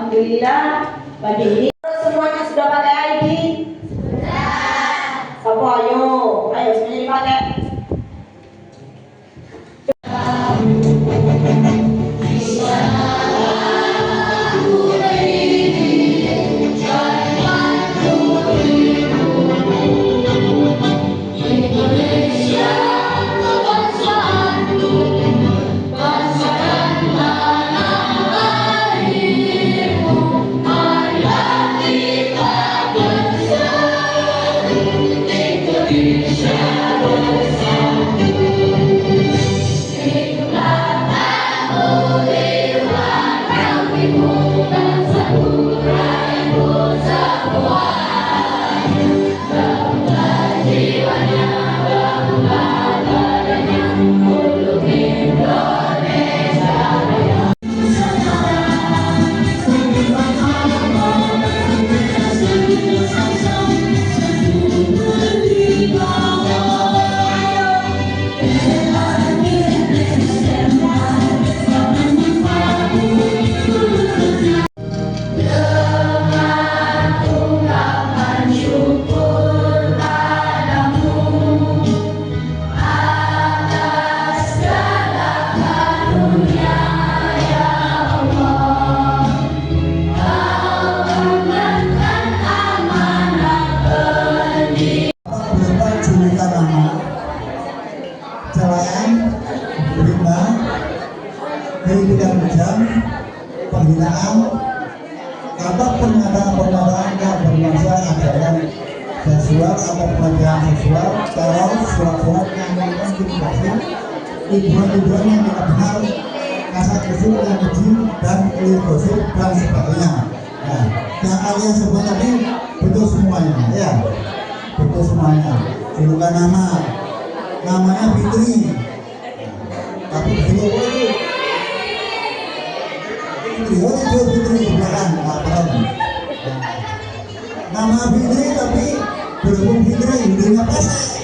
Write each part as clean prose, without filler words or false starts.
Alhamdulillah pagi ini semuanya sudah pakai ID? Sudah. Sopo ayo semuanya dipakai. Pembinaan atau pernyataan-pernyataan yang bermasalah ajaran seksual atau pelecehan seksual, teror, surat-surat yang mengintimidasi, tuduhan-tuduhan yang tidak benar, kasar usul yang keji dan gosip dan sebagainya. Nah, yang kalian sebut tadi betul semuanya, ya, betul semuanya. Julukan namanya Fitri, tapi belum Fitri belakang nama Fitri tapi belum Fitri hidungnya pesek.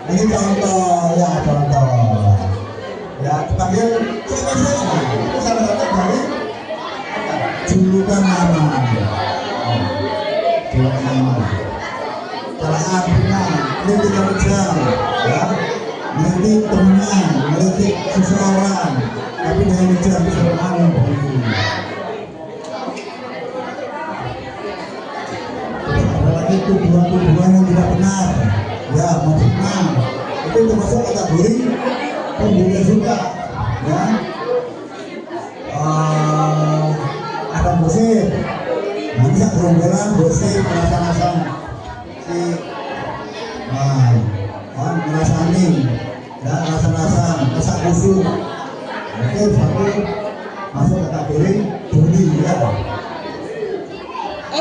Ini contoh ya, panggil salah satu dari julukan nama. Salah artinya kritik kejam, ya. Melitik teman, melitik seseorang, tapi dengan ujian seseorang yang begini. Apalagi tuduhan-tuduhan yang tidak benar, ya maksudnya itu termasuk kategori pembunuhan juga, ya. Ada gosip, nanti saya gerombolan gosip rasa-rasa si merasani, ya rasa-rasa kesak kusuk, itu satu masuk kategori judi, ya.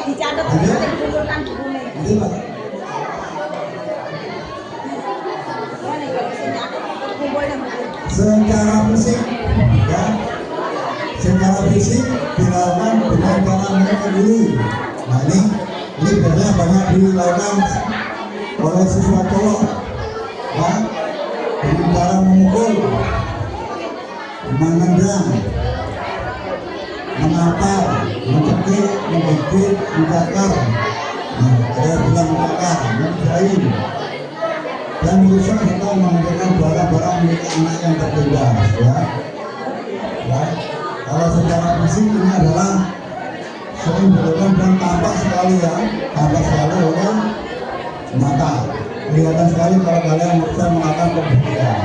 Dicatat dikumpulkan dulu nih. Secara fisik, ya, secara fisik dilakukan dengan cara mereka dulu. Nah ini biasanya banyak dilakukan oleh siswa cowok, ya, dengan cara memukul, menendang, menapar, mencekik, menggigit, mencakar. Nah, ada bilang mencakar, menjahit, dan merusak serta mengerjakan barang-barang milik anak yang tertindas, ya. Ya. Kalau secara fisik ini adalah sering berlaku dan tampak sekali, ya, tampak sekali oleh mata. Kelihatan sekali kalau kalian bisa melakukan pembuktian.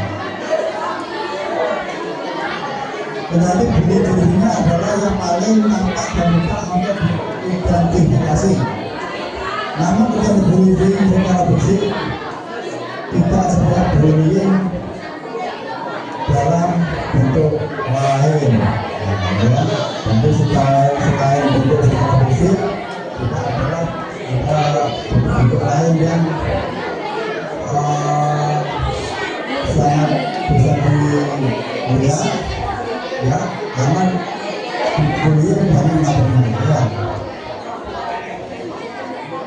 Tetapi ciri-cirinya adalah yang paling tampak dan mudah untuk diidentifikasi. Namun ketika bullying secara fisik tidak sebuah bullying dalam bentuk lain, ya. Tentu selain bentuk secara fisik kita adalah bentuk lain yang sangat bisa dilihat, ya, karena bullying banyak macamnya, ya.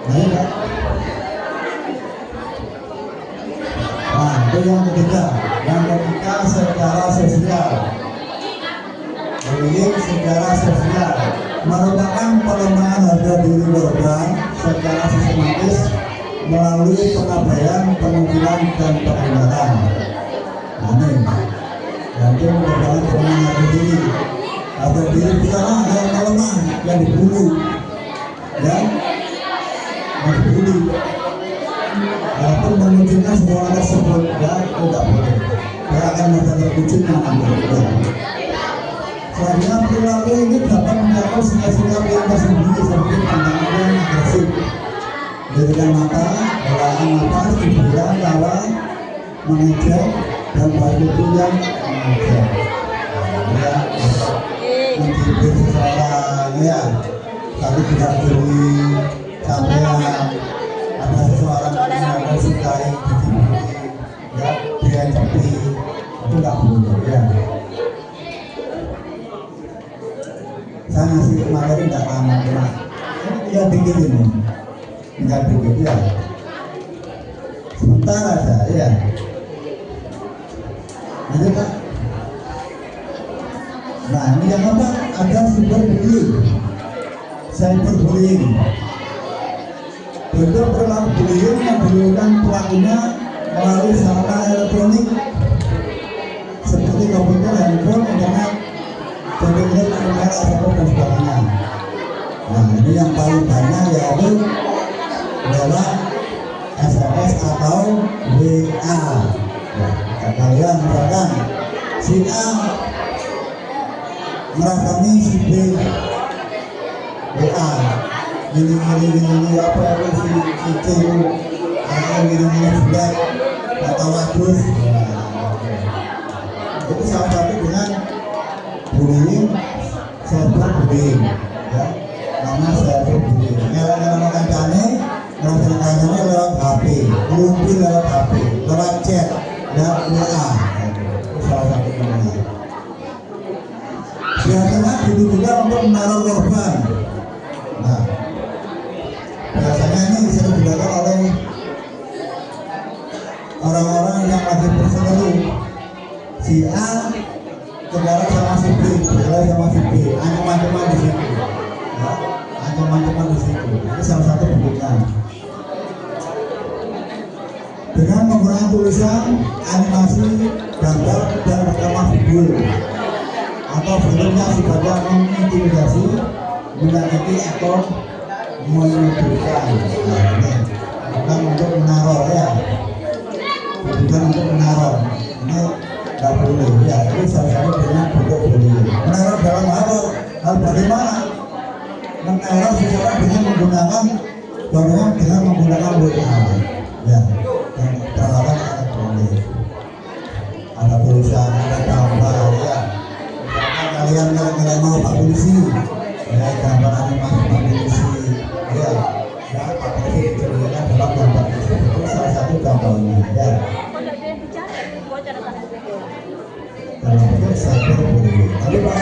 Nah, ya. Nah, itu yang ketiga secara korban secara sistematis melalui pengabaian, pengumpulan dan penghinaan. Amin. Nanti merupakan penanganan diri atau diri kita yang lemah, yang dibully, ya, yang dibully. Walaupun memunculkan semua tersebut, ya tidak boleh. Dia akan terwujud yang berbeda. Selanjutnya perilaku ini dapat mencakup sikap-sikap yang tersembunyi seperti pandangan yang agresif, lirikan mata, belahan nafas, hiburan, tawa, mengejek, dan batu yang mengejek. Ya, menghibur seseorang, ya, tapi tidak diri sampai ada seseorang yang mencintai dihiburi, ya, dia cepi, itu tidak boleh, ya. Saya ngasih materi tidak lama, ya dikit ini, tinggal dikit ya, sebentar aja ya. Nanti Pak. Nah ini yang apa? Ada cyberbullying, cyberbullying. Bentuk perilaku bullying yang dilakukan pelakunya melalui sarana elektronik seperti komputer, handphone, internet, internet, ataupun dan sebagainya. Nah ini yang paling banyak yaitu lewat SMS atau WA. Nah, kalian misalkan si A merasani si B WA gini apa itu si C atau gini jelek atau bagus. Itu salah satu dengan bullying, cyberbullying, ya, namanya cyberbullying. Kalau kancane, lewat HP, lumpi lewat HP, lewat chat, lewat WA, itu salah satu namanya. Biasanya ditujukan untuk menaruh korban. Nah, biasanya ini bisa dilakukan oleh orang-orang yang lagi berseteru. Si A kejalan sama si B, kejalan sama si B, ancaman-ancaman di situ, ya, ancaman-ancaman di situ. Ini salah satu bentuknya. Dengan menggunakan tulisan, animasi, gambar dan rekaman video, atau bentuknya sifatnya mengintimidasi, menyakiti atau menyudutkan. Nah, ini bukan untuk menaruh ya, bukan untuk menaruh. Ini tidak boleh ya, itu salah satu dengan bentuk bullying. Menaruh dalam hal bagaimana? Menaruh seseorang dengan menggunakan WA, ya, dan peralatan elektronik. Ada tulisan, ada gambar, ya. Misalkan kalian mau Pak Polisi, ya, gambar animasi Pak Polisi, ya, Pak Polisi diceritakan dalam gambar itu salah satu gambarnya, ya. Dalam bentuk cyberbullying. Tapi Pak,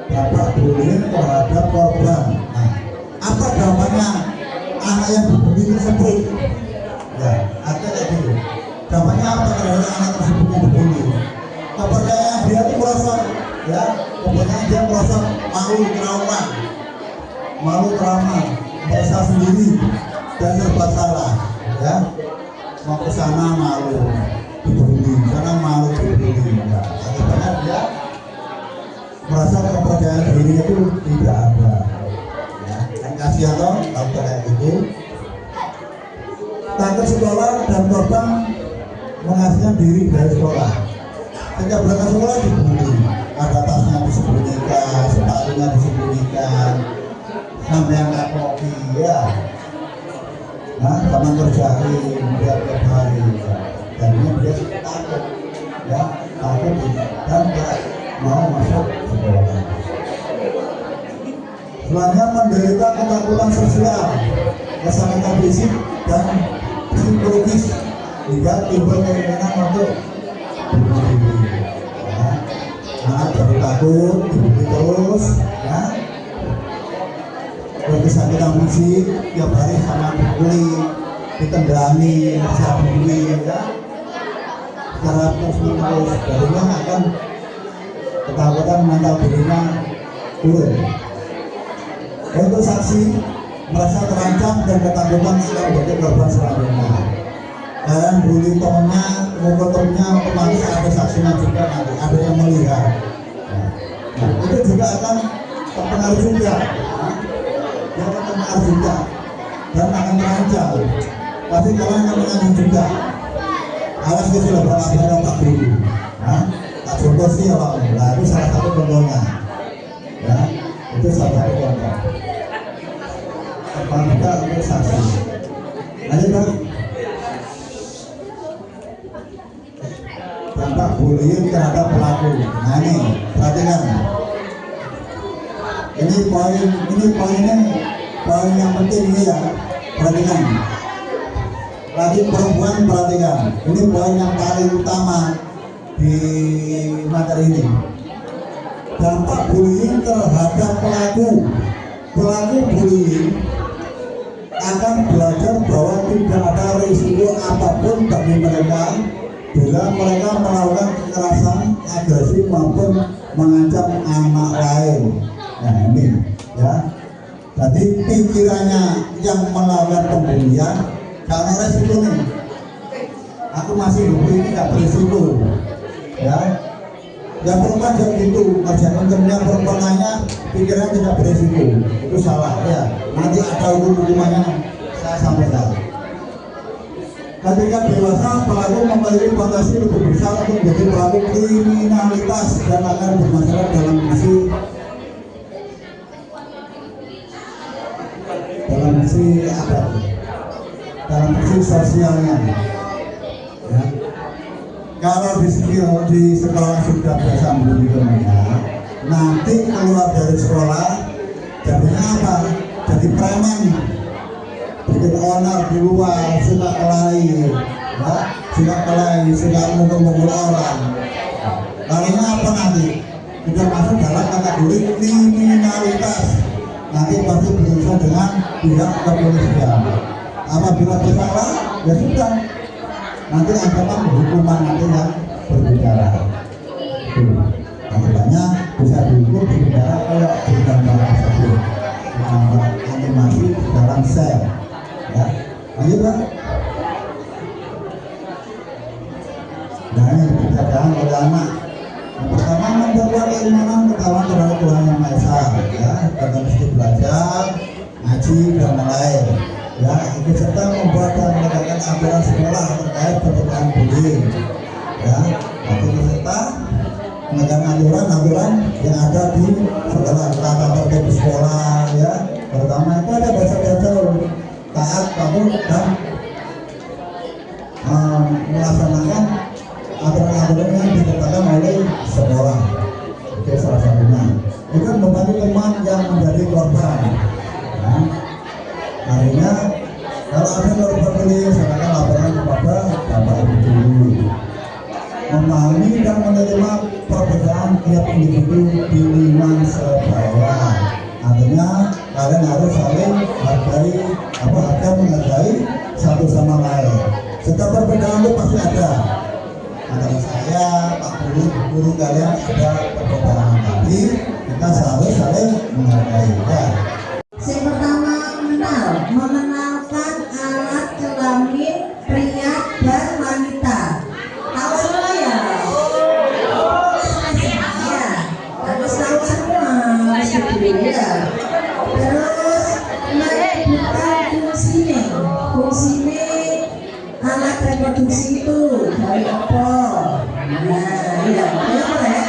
dapat bullying terhadap korban. Nah, apa dampaknya anak yang dibully tersebut? Ya, artinya gitu. Dampaknya apa terhadap anak tersebut yang dibully? Kepercayaan dia itu merosot, ya. Kepercayaan dia merosot, malu trauma, merasa sendiri dan serba salah, ya. Mau ke sana malu dibully, sana malu dibully, ya. Akibatnya dia merasa kepercayaan diri itu tidak ada, ya. Dan kasihan loh kalau kayak gitu. Takut sekolah dan korban menghasilkan diri dari sekolah. Sejak berangkat sekolah dibully, ada tasnya disembunyikan, sepatunya disembunyikan, sampai angkat kopi, ya. Nah, sama kerjain dia tiap hari, ya. Dan dia takut, ya, takut dan tidak mau masuk sekolah. Selanjutnya menderita ketakutan sosial, kesakitan fisik dan psikologis hingga timbul keinginan untuk bunuh diri. Ya. Anak jadi takut, dibully terus, ya. Kesakitan fisik tiap hari sama dibully, ditendangin, dibully, ya. Secara terus-menerus, jadinya akan ketakutan mental dirinya turun. Untuk saksi merasa terancam dan ketakutan akan menjadi korban selanjutnya. Kalian bully temennya, mukul temennya, otomatis ada saksinya juga nanti, ada yang melihat. Nah, itu juga akan terpengaruh juga, ya akan terpengaruh juga, dan akan terancam. Pasti kalian akan menanggung juga. Alas itu sudah berapa tak dulu. Tak contoh sih ya Pak. Nah, itu salah satu contohnya. Ya, itu salah satu contoh. Apa kita untuk saksi? Lanjut Pak. Dampak bullying terhadap pelaku. Nah ini perhatikan. Ini poin yang penting ini ya. Perhatikan. Lagi perempuan perhatikan. Ini poin yang paling utama di materi ini. Dampak bullying terhadap pelaku. Pelaku bullying akan belajar bahwa tidak ada risiko apapun bagi mereka bila mereka melakukan kekerasan, agresi maupun mengancam anak lain. Nah ini ya. Jadi pikirannya yang melakukan pembulian karena resiko nih. Aku masih hidup ini nggak berisiko. Ya. Ya perempuan juga gitu, kerjaan kerja perempuannya pikirannya tidak berisiko. Itu salah ya. Nanti ada hukumannya saya sampaikan. Ketika dewasa, pelaku memiliki potensi lebih besar untuk menjadi pelaku kriminalitas dan akan bermasalah dalam sisi sosialnya. Ya. Kalau di sekolah sudah biasa membuli temannya, nanti keluar dari sekolah jadinya apa? Jadi preman. Bikin onar di luar, suka kelahi, ya, suka mukul orang. Lalunya apa nanti? Sudah masuk dalam kategori kriminalitas. Nanti pasti berurusan dengan pihak kepolisian. Apabila bersalah, ya sudah. Nanti ancaman hukuman nanti yang berbicara. Akibatnya bisa dihukum berbicara kayak bergambar tersebut. Animasi dalam sel. Ya, lanjut Pak. Nah ini dikerjakan oleh anak. Yang pertama memperkuat keimanan ketahuan terhadap Tuhan Yang Maha Esa, ya, dan mesti belajar, ngaji dan lain. Ya, ikut serta membuat dan menegakkan aturan sekolah terkait pencegahan bullying. Ya, ikut serta menegakkan aturan yang ada di sekolah, tata tertib sekolah, ya. Pertama itu ada bahasa taat, patuh dan melaksanakan aturan-aturan yang ditetapkan oleh sekolah. Itu salah satunya. Itu membantu teman yang menjadi korban. Nah, artinya kalau ada korban ini, silakan laporan kepada Bapak Ibu dulu. Memahami dan menerima perbedaan tiap individu di lingkungan sebaya. Artinya kalian harus saling hargai, menghargai satu sama lain. Setiap perbedaan itu pasti ada. Antara saya, Pak Guru kalian ada perbedaan, tapi kita selalu saling menghargai. Ya. Yang pertama mengenalkan alat kelamin pria dan wanita. Tahu semua ya? Ya, harus tahu semua. Ya. Terus menentukan fungsinya alat reproduksi itu dari apa? Nah, iya, betul ya.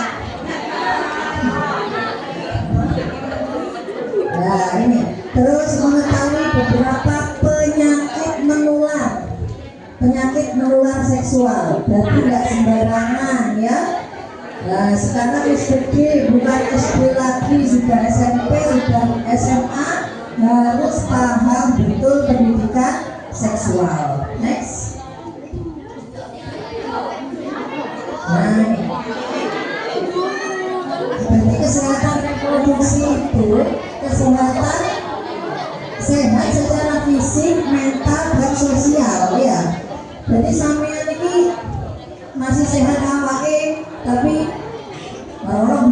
Nah, ini terus mengetahui beberapa penyakit menular seksual, berarti tidak sembarangan ya. Nah, sekarang SD bukan SD lagi, sudah SMP, sudah SMA, harus paham betul pendidikan seksual. Next. Nah, berarti kesehatan reproduksi itu kesehatan sehat secara fisik, mental, dan sosial ya. Jadi sampean ini masih sehat awake, tapi orang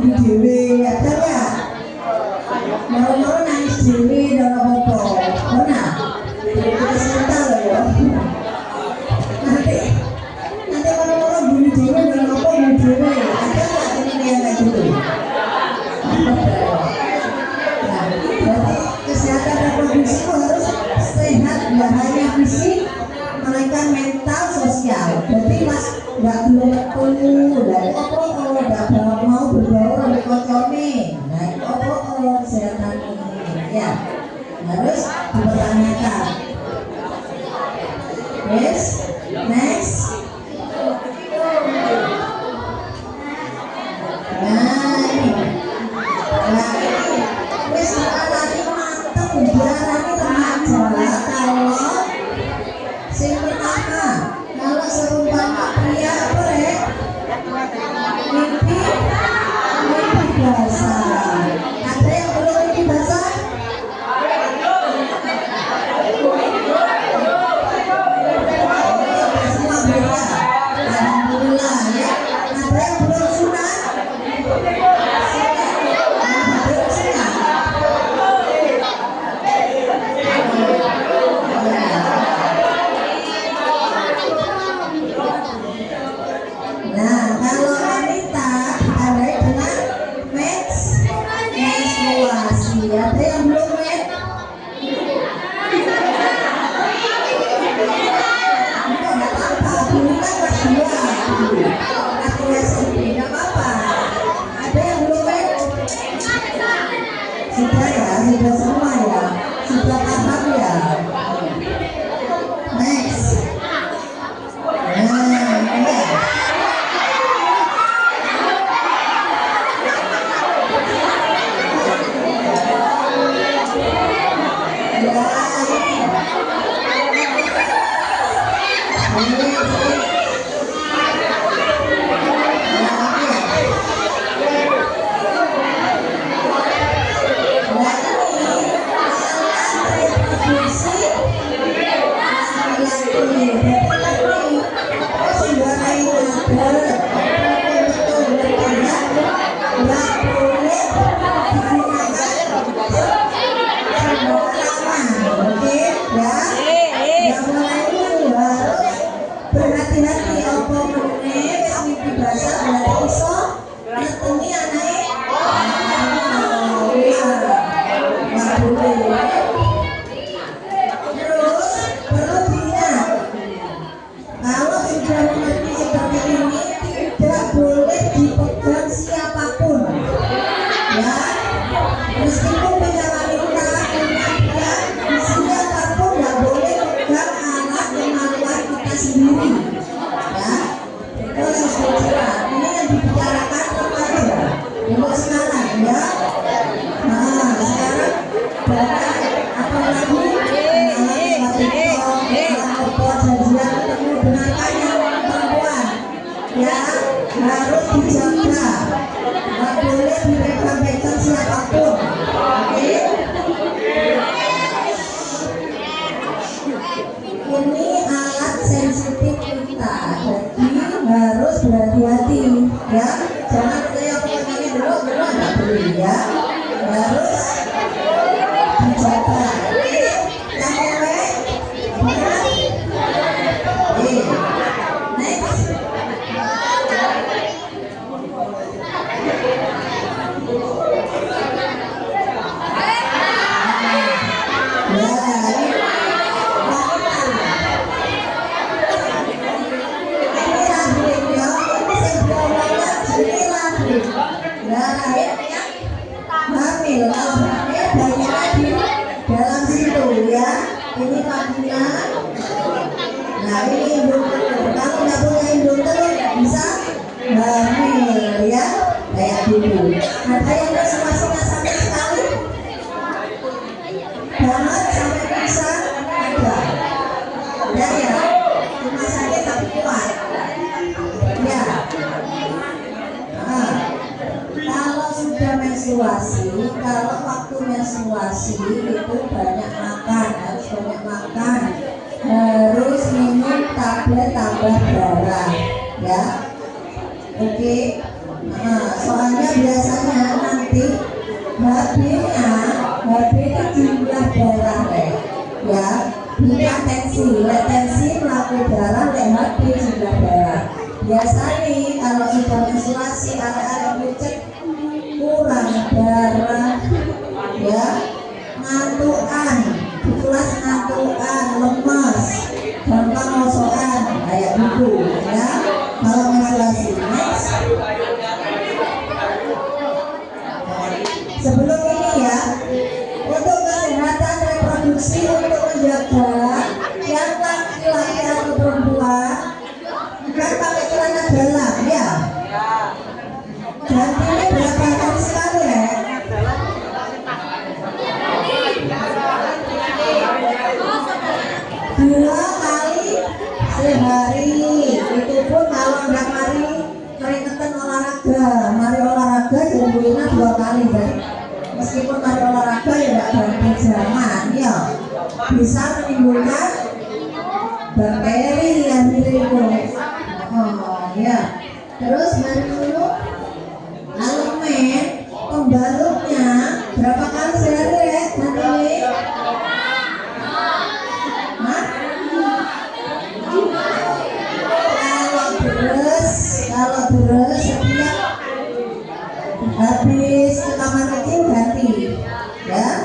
tidak hanya fisik, melainkan mental, sosial. Jadi mas nggak belum ketemu, dari nggak mau bergaul dengan kocone, dari kesehatan ini, ya harus dipertanyakan. Yes, next. Nah ini, wes lagi mateng diarani remaja. Kalau sing pertama, kalau seumpama pria apa rek? Mimpi basah. Ada yang belum mimpi basah? Semua beda. Alhamdulillah ya. Ada yang belum sunat? Nah, kalau wanita ditandai dengan menstruasi. Ada yang belum Enggak apa-apa, dulu kan kelas 2 kelas SMP, enggak apa-apa. Ada yang belum Sudah ya, sudah semua ya, sudah paham ya. Next. Berhati-hati apa meneh wis mimpi basah berarti iso ngetuni anake. Nggak boleh. Terus perlu diingat, kalau sudah mengerti seperti ini tidak boleh dipegang siapapun. Ya, meskipun punya wanita, punya pria, siapapun nggak boleh pegang alat kemaluan kita sendiri. Ya, itu yang sejarah. Ini yang dibicarakan remaja untuk sekarang ya. Nah, sekarang banyak apalagi janjian ketemu dengan banyak perempuan ya, harus dijaga, nggak boleh dipegang-pegang siapapun. Oke, ini alat sensitif kita, jadi harus berhati-hati ya, jangan kayak pokoknya belum nggak boleh ya, harus dijaga. Oke, yang cewek next. Hamil, kalau hamil bayinya di dalam situ ya. Ini kandungan. Nah ini indung telur. Kalau nggak punya indung telur nggak bisa hamil ya, kayak dulu. Ada yang menstruasinya sampai sekali banget sampai pingsan ada ya, rumah sakit tapi kuat ya. Kalau sudah menstruasi, kalau waktu menstruasi itu banyak makan, harus banyak makan, harus minum tablet tambah darah ya. Oke. Soalnya biasanya nanti HB itu jumlah darah ya, bukan tensi melakukan darah HB jumlah darah. Biasanya kalau sudah menstruasi ada pucet, kurang darah ya, ngantukan, kelas ngantukan, 2 kali sehari. Itu pun kalau nggak mari keringetan olahraga, mari olahraga jadinya 2 kali. Jadi meskipun mari olahraga ya nggak ganti zaman ya, bisa menimbulkan bakteri yang itu. Oh ya. Terus mari dulu alemen pembalutnya berapa kali sehari ya nanti? Kalau terus setiap habis ke kamar kecil ganti ya,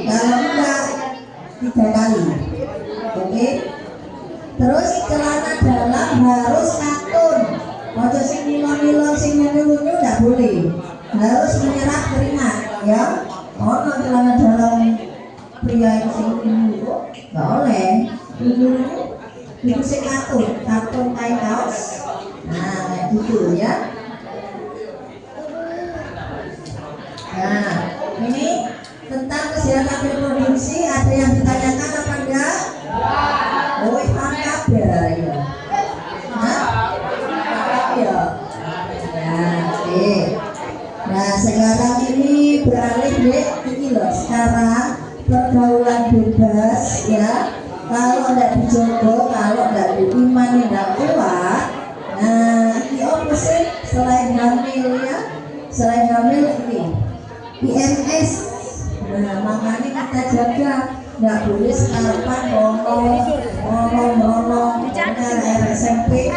kalau enggak 3 kali. Oke. Terus celana dalam harus katun, ojo sing nilon-nilon sing nyelu-nyelu enggak boleh, harus menyerap keringat ya. Ono celana dalam pria yang sing nyelu enggak oleh itu sing katun kain kaos. Nah, kayak gitu ya. Nah, ini tentang kesehatan reproduksi ada yang ditanyakan apa enggak? Oh, mantap ya. Nah, mantap ya. Nah, oke. Nah, sekarang ini beralih deh, ini loh. Sekarang pergaulan bebas ya. Kalau enggak dijogo, kalau enggak diiman enggak kuat. Nah, ini opposite selain hamil ya, selain hamil ini IMS. Nah, makanya kita jaga, nggak boleh sekalapan ngomong anak SMP.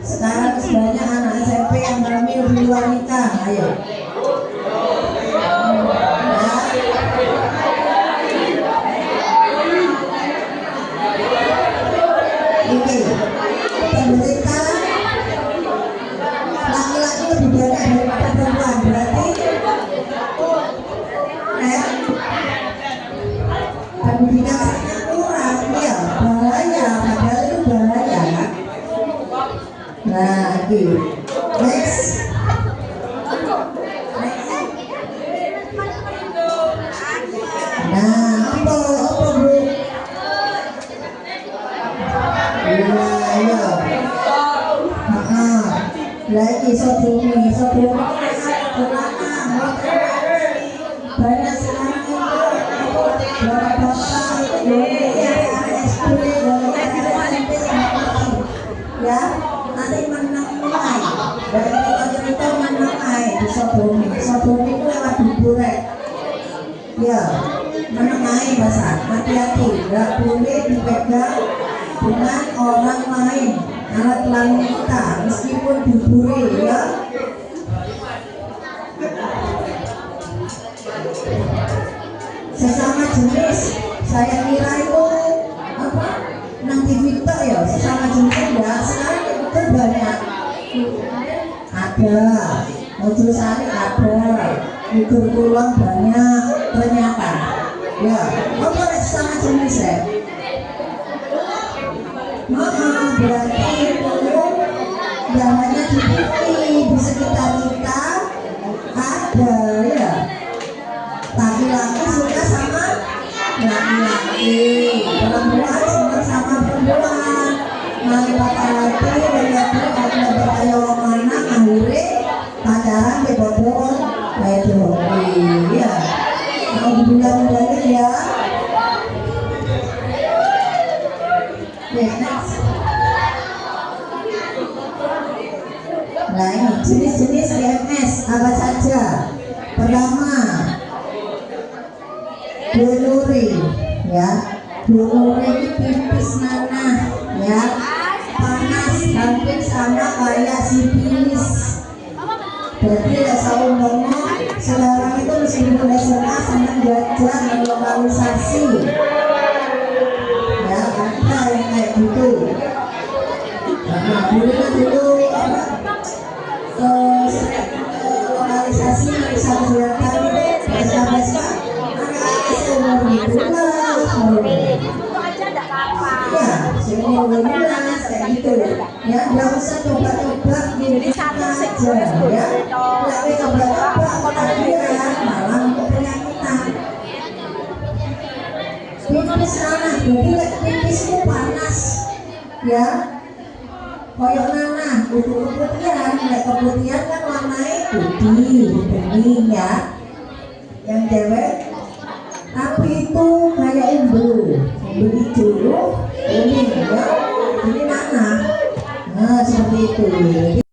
Sekarang sebanyak anak SMP yang hamil di luar nikah. Ayo. Ini pemerintah laki-laki lebih banyak daripada perempuan, berarti pendidikan sangat kurang ya, bahaya, padahal itu bahaya. Nah, ini next. Nah, apa Bu? Iya. Lagi sodomi banyak sekarang itu bapak-bapak ya, nanti menang-menang dari cerita menang di sodomi itu lewat buburek ya, menengahi bahasa, hati-hati, nggak boleh dipegang dengan orang lain, alat kelamin kita meskipun diburi ya. Sesama jenis, saya kira itu apa? Nanti Victor ya, sesama jenis enggak, sekarang itu banyak. Ada, Mojol Sari ada, Udur Kulon banyak, ternyata. Ya, apa sesama jenis ya? Berarti itu yang hanya di sekitar kita ada ya. Laki-laki suka sama laki-laki, perempuan suka sama perempuan. Mari laki-laki ada berkaya mana akhirnya pacaran ke bodoh kayak hobi ya. Mau mudah-mudahan ya. Next. Nah, ini jenis-jenis IMS apa saja? Pertama, donori ya. Donori ini pipis nanah ya, panas hampir sama kayak sipilis. Jadi rasa umumnya sekarang itu meskipun SMA senang belajar lokalisasi ya, ada yang kayak gitu. Nah, dulu apa lokalisasi bisa kelihatan biasa-biasa anak-anak umur 12 ya, umur 12 kayak gitu ya, nggak usah coba-coba jadi satu aja ya, tapi coba-coba akhiran malah untuk penyakitan. Pipis tanah, jadi pipismu ya. Koyok nanah, kudu keputihan, nek keputihan kan warnanya putih, bening ya. Yang cewek, tapi itu kayak umbu hijau, kuning ya. Ini nanah, nah seperti itu.